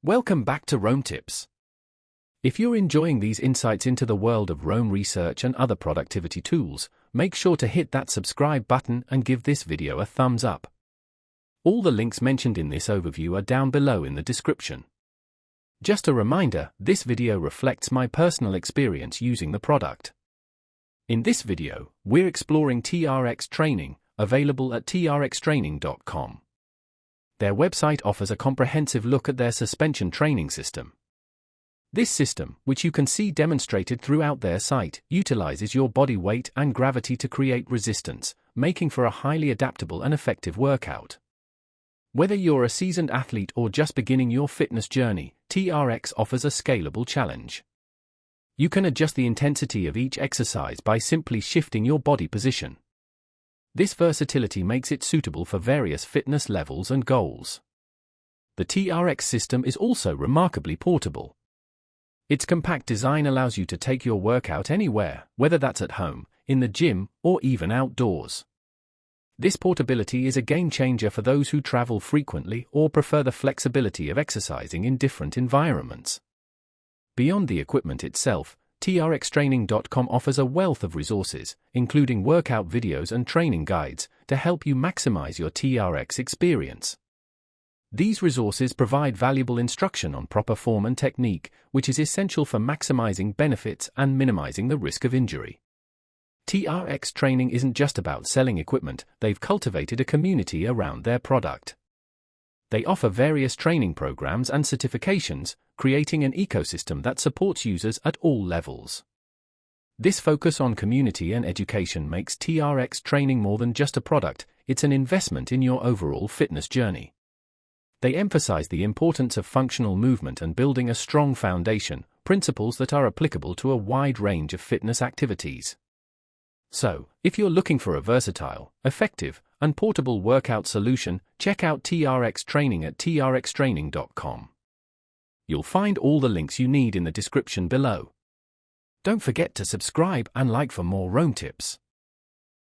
Welcome back to Roam Tips. If you're enjoying these insights into the world of Roam research and other productivity tools, make sure to hit that subscribe button and give this video a thumbs up. All the links mentioned in this overview are down below in the description. Just a reminder, this video reflects my personal experience using the product. In this video, we're exploring TRX training, available at trxtraining.com. Their website offers a comprehensive look at their suspension training system. This system, which you can see demonstrated throughout their site, utilizes your body weight and gravity to create resistance, making for a highly adaptable and effective workout. Whether you're a seasoned athlete or just beginning your fitness journey, TRX offers a scalable challenge. You can adjust the intensity of each exercise by simply shifting your body position. This versatility makes it suitable for various fitness levels and goals. The TRX system is also remarkably portable. Its compact design allows you to take your workout anywhere, whether that's at home, in the gym, or even outdoors. This portability is a game changer for those who travel frequently or prefer the flexibility of exercising in different environments. Beyond the equipment itself, TRXtraining.com offers a wealth of resources, including workout videos and training guides, to help you maximize your TRX experience. These resources provide valuable instruction on proper form and technique, which is essential for maximizing benefits and minimizing the risk of injury. TRX Training isn't just about selling equipment, they've cultivated a community around their product. They offer various training programs and certifications, creating an ecosystem that supports users at all levels. This focus on community and education makes TRX Training more than just a product, it's an investment in your overall fitness journey. They emphasize the importance of functional movement and building a strong foundation, principles that are applicable to a wide range of fitness activities. So, if you're looking for a versatile, effective, and portable workout solution, check out TRX Training at trxtraining.com. You'll find all the links you need in the description below. Don't forget to subscribe and like for more Roam tips.